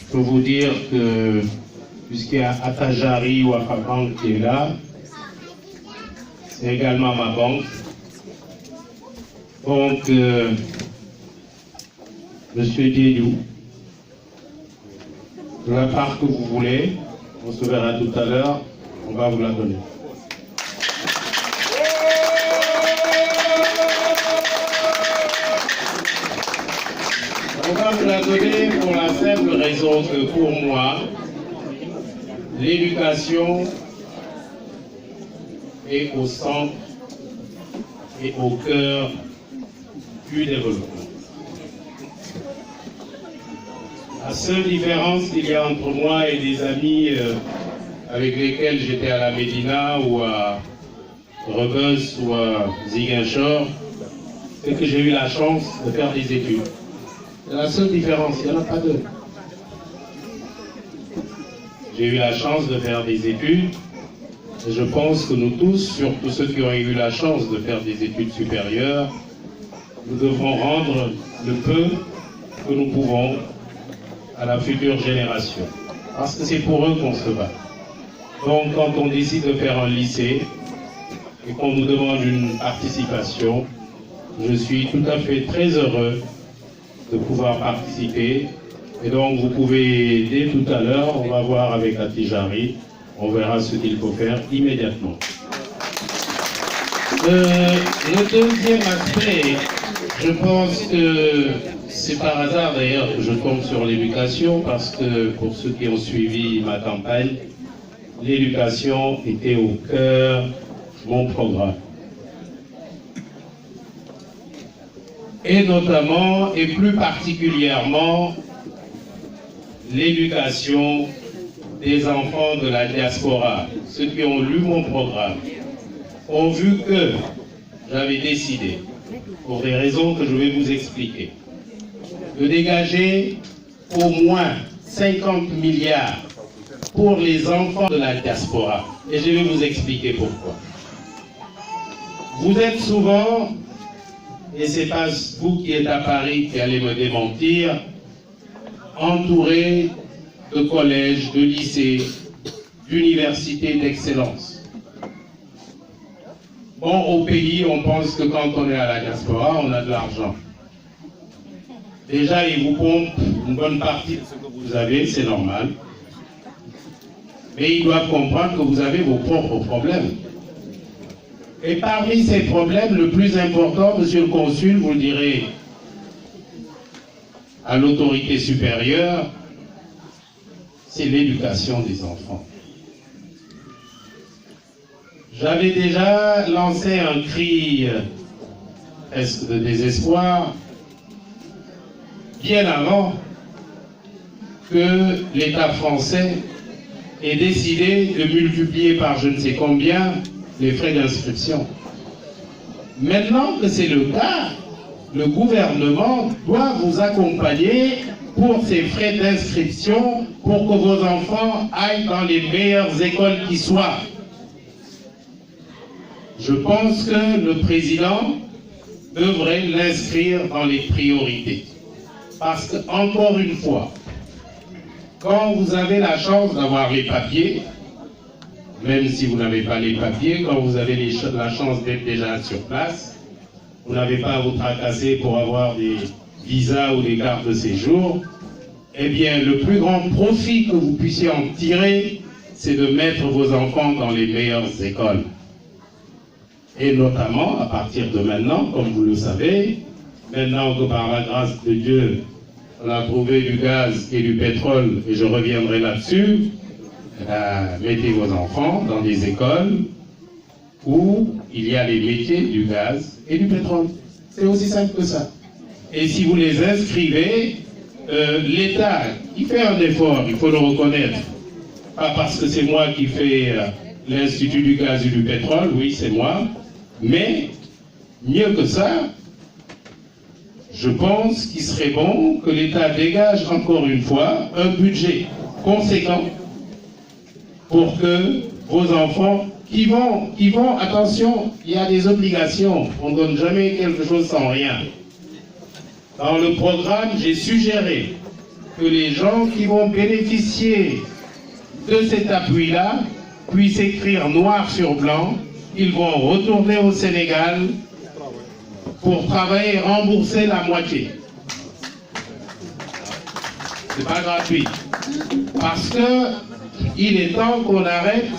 je peux vous dire que, puisqu'il y a Atajari ou Afabank qui est là, c'est également ma banque. Donc, Monsieur Diédou, de la part que vous voulez, on se verra tout à l'heure, on va vous la donner. On va vous la donner pour la simple raison que pour moi, l'éducation est au centre et au cœur du développement. La seule différence qu'il y a entre moi et des amis avec lesquels j'étais à la Médina ou à Rebus ou à Ziguinchor, c'est que j'ai eu la chance de faire des études. C'est la seule différence, il n'y en a pas deux. J'ai eu la chance de faire des études et je pense que nous tous, surtout ceux qui ont eu la chance de faire des études supérieures, nous devons rendre le peu que nous pouvons à la future génération. Parce que c'est pour eux qu'on se bat. Donc quand on décide de faire un lycée et qu'on nous demande une participation, je suis tout à fait très heureux de pouvoir participer. Et donc vous pouvez, dès tout à l'heure, on va voir avec Atijari, on verra ce qu'il faut faire immédiatement. Le deuxième aspect, je pense que c'est par hasard d'ailleurs que je tombe sur l'éducation, parce que pour ceux qui ont suivi ma campagne, l'éducation était au cœur de mon programme. Et notamment, et plus particulièrement, l'éducation des enfants de la diaspora. Ceux qui ont lu mon programme ont vu que j'avais décidé, pour des raisons que je vais vous expliquer, de dégager au moins 50 milliards pour les enfants de la diaspora. Et je vais vous expliquer pourquoi. Vous êtes souvent, et c'est pas vous qui êtes à Paris qui allez me démentir, entouré de collèges, de lycées, d'universités d'excellence. Bon, au pays, on pense que quand on est à la diaspora, on a de l'argent. Déjà, ils vous pompent une bonne partie de ce que vous avez, c'est normal. Mais ils doivent comprendre que vous avez vos propres problèmes. Et parmi ces problèmes, le plus important, monsieur le consul, vous le direz à l'autorité supérieure, c'est l'éducation des enfants. J'avais déjà lancé un cri presque de désespoir bien avant que l'État français ait décidé de multiplier par je ne sais combien les frais d'inscription. Maintenant que c'est le cas, le gouvernement doit vous accompagner pour ces frais d'inscription, pour que vos enfants aillent dans les meilleures écoles qui soient. Je pense que le président devrait l'inscrire dans les priorités. Parce que, encore une fois, quand vous avez la chance d'avoir les papiers, même si vous n'avez pas les papiers, quand vous avez la chance d'être déjà sur place, vous n'avez pas à vous tracasser pour avoir des visas ou des cartes de séjour, eh bien, le plus grand profit que vous puissiez en tirer, c'est de mettre vos enfants dans les meilleures écoles. Et notamment, à partir de maintenant, comme vous le savez, maintenant que par la grâce de Dieu, on a trouvé du gaz et du pétrole, et je reviendrai là-dessus, mettez vos enfants dans des écoles où il y a les métiers du gaz et du pétrole. C'est aussi simple que ça. Et si vous les inscrivez, l'État, il fait un effort, il faut le reconnaître. Pas parce que c'est moi qui fais l'Institut du gaz et du pétrole, oui, c'est moi, mais mieux que ça, je pense qu'il serait bon que l'État dégage encore une fois un budget conséquent pour que vos enfants qui vont, attention, il y a des obligations, on ne donne jamais quelque chose sans rien. Dans le programme, j'ai suggéré que les gens qui vont bénéficier de cet appui-là puissent écrire noir sur blanc qu'ils vont retourner au Sénégal pour travailler et rembourser la moitié. C'est pas gratuit. Parce que il est temps qu'on arrête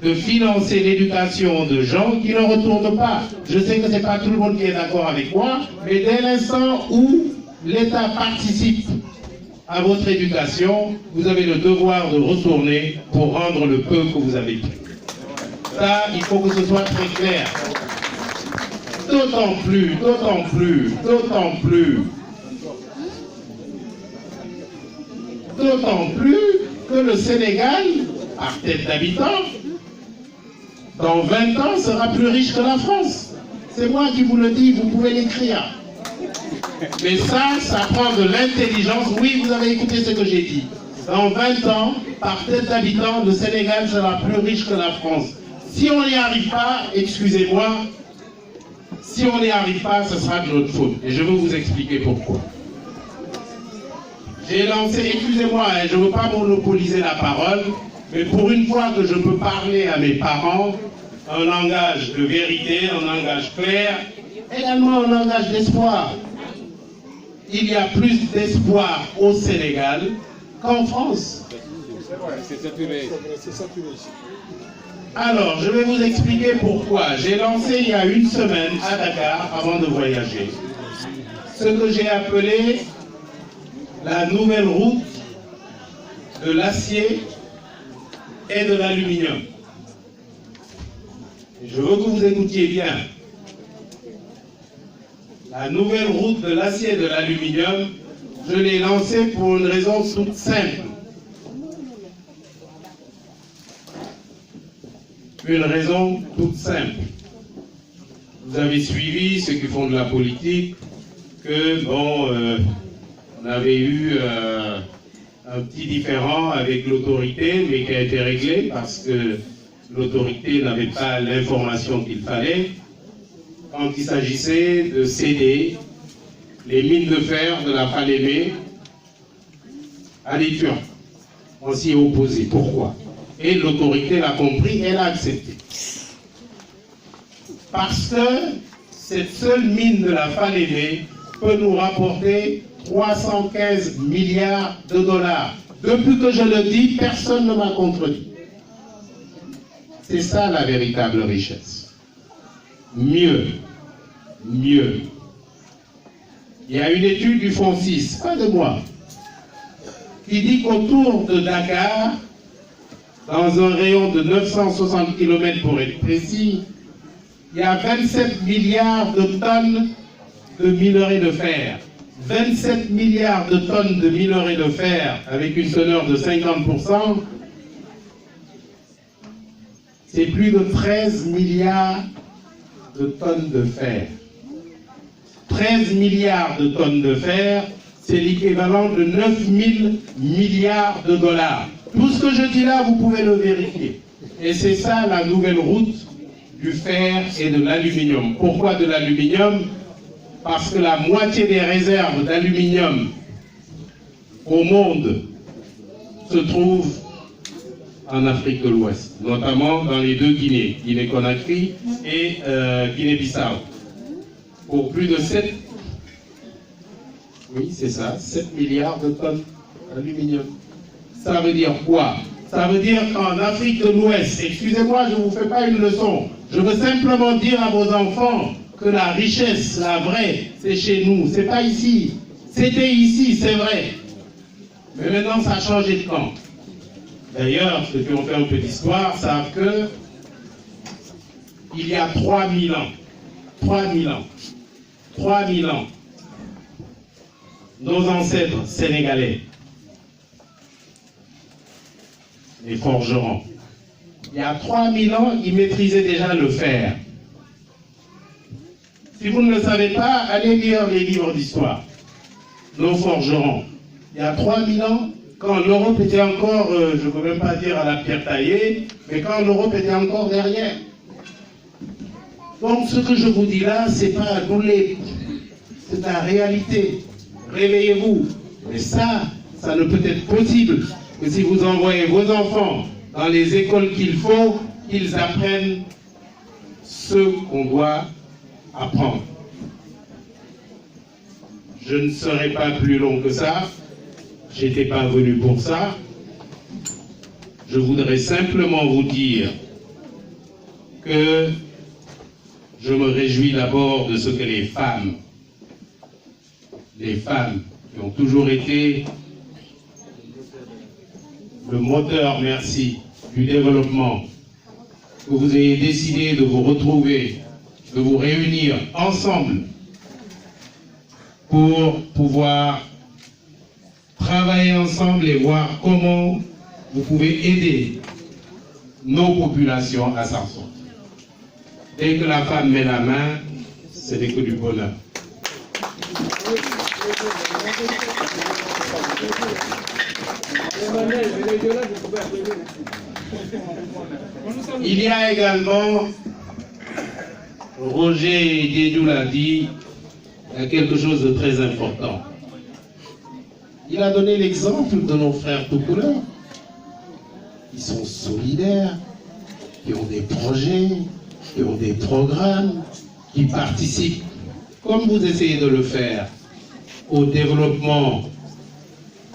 de financer l'éducation de gens qui ne retournent pas. Je sais que ce n'est pas tout le monde qui est d'accord avec moi, mais dès l'instant où l'État participe à votre éducation, vous avez le devoir de retourner pour rendre le peu que vous avez pris. Ça, il faut que ce soit très clair. D'autant plus que le Sénégal, par tête d'habitant, dans 20 ans, sera plus riche que la France. C'est moi qui vous le dis, vous pouvez l'écrire. Mais ça prend de l'intelligence. Oui, vous avez écouté ce que j'ai dit. Dans 20 ans, par tête d'habitant, le Sénégal sera plus riche que la France. Si on n'y arrive pas, excusez-moi, si on n'y arrive pas, ce sera de notre faute. Et je vais vous expliquer pourquoi. J'ai lancé, excusez-moi, je ne veux pas monopoliser la parole, mais pour une fois que je peux parler à mes parents, un langage de vérité, un langage clair, également un langage d'espoir. Il y a plus d'espoir au Sénégal qu'en France. C'est saturé. Alors, je vais vous expliquer pourquoi. J'ai lancé il y a une semaine à Dakar, avant de voyager, ce que j'ai appelé la nouvelle route de l'acier et de l'aluminium. Je veux que vous écoutiez bien. La nouvelle route de l'acier et de l'aluminium, je l'ai lancée pour une raison toute simple. Une raison toute simple. Vous avez suivi ceux qui font de la politique, que bon, on avait eu un petit différend avec l'autorité, mais qui a été réglé parce que l'autorité n'avait pas l'information qu'il fallait quand il s'agissait de céder les mines de fer de la Falémé à les Turcs. On s'y est opposé. Pourquoi? Et l'autorité l'a compris, elle a accepté. Parce que cette seule mine de la Falémé peut nous rapporter 315 milliards de dollars. Depuis que je le dis, personne ne m'a contredit. C'est ça la véritable richesse. Mieux. Il y a une étude du Fonds 6, pas de moi, qui dit qu'autour de Dakar, dans un rayon de 960 km pour être précis, il y a 27 milliards de tonnes de minerai de fer. 27 milliards de tonnes de minerai de fer avec une teneur de 50%, c'est plus de 13 milliards de tonnes de fer. 13 milliards de tonnes de fer, c'est l'équivalent de 9 000 milliards de dollars. Tout ce que je dis là, vous pouvez le vérifier. Et c'est ça la nouvelle route du fer et de l'aluminium. Pourquoi de l'aluminium? Parce que la moitié des réserves d'aluminium au monde se trouvent en Afrique de l'Ouest, notamment dans les deux Guinées, Guinée-Conakry et Guinée-Bissau. Pour plus de 7 milliards de tonnes d'aluminium. Ça veut dire quoi? Ça veut dire qu'en Afrique de l'Ouest, excusez-moi, je ne vous fais pas une leçon, je veux simplement dire à vos enfants que la richesse, la vraie, c'est chez nous, c'est pas ici. C'était ici, c'est vrai. Mais maintenant, ça a changé de camp. D'ailleurs, ceux qui ont fait un peu d'histoire savent que il y a 3000 ans, nos ancêtres sénégalais, les forgerons, il y a 3000 ans, ils maîtrisaient déjà le fer. Si vous ne le savez pas, allez lire les livres d'histoire. Nos forgerons. Il y a 3000 ans, quand l'Europe était encore, je ne peux même pas dire à la pierre taillée, mais quand l'Europe était encore derrière. Donc ce que je vous dis là, c'est pas à doulé, c'est la réalité. réveillez-vous. Mais ça ne peut être possible que si vous envoyez vos enfants dans les écoles qu'il faut, qu'ils apprennent ce qu'on doit apprendre. Je ne serai pas plus long que ça. Je n'étais pas venu pour ça. Je voudrais simplement vous dire que je me réjouis d'abord de ce que les femmes qui ont toujours été le moteur, merci, du développement, que vous ayez décidé de vous retrouver, de vous réunir ensemble pour pouvoir travailler ensemble et voir comment vous pouvez aider nos populations à s'en sortir. Dès que la femme met la main, ce n'est que du bonheur. Il y a également, Roger Diédou l'a dit, il y a quelque chose de très important. Il a donné l'exemple de nos frères tout couleurs. Ils sont solidaires, qui ont des projets, qui ont des programmes, qui participent, comme vous essayez de le faire, au développement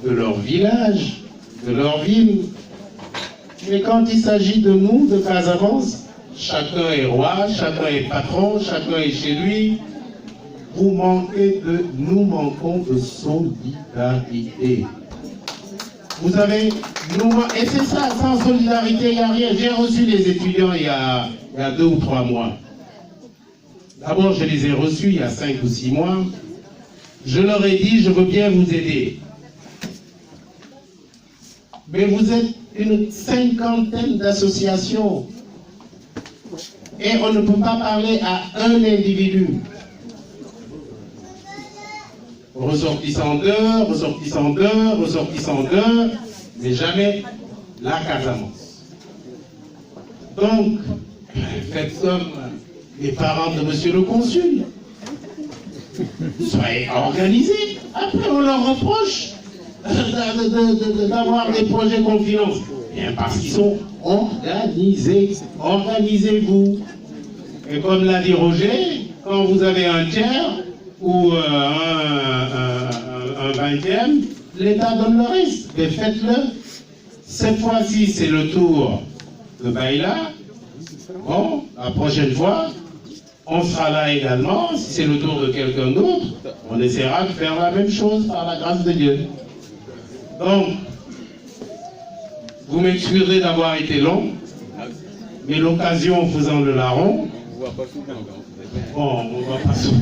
de leur village, de leur ville. Mais quand il s'agit de nous, de Casamance, chacun est roi, chacun est patron, chacun est chez lui. Nous manquons de solidarité. Vous savez, et c'est ça, sans solidarité, il n'y a rien. J'ai reçu les étudiants il y a 2 ou 3 mois. D'abord, je les ai reçus il y a 5 ou 6 mois. Je leur ai dit, je veux bien vous aider. Mais vous êtes une 50aine d'associations. Et on ne peut pas parler à un individu. Ressortissant d'eux, mais jamais la Casamance. Donc, faites comme les parents de monsieur le consul. Soyez organisés. Après, on leur reproche d'avoir des projets qu'on finance. Bien parce qu'ils sont organisés. Organisez-vous. Et comme l'a dit Roger, quand vous avez un tiers ou un 20e, l'État donne le reste. Mais faites-le. Cette fois-ci, c'est le tour de Baïla. Bon, la prochaine fois, on sera là également. Si c'est le tour de quelqu'un d'autre, on essaiera de faire la même chose par la grâce de Dieu. Donc, vous m'excuserez d'avoir été long, mais l'occasion faisant le larron, bon, on ne va pas souvent.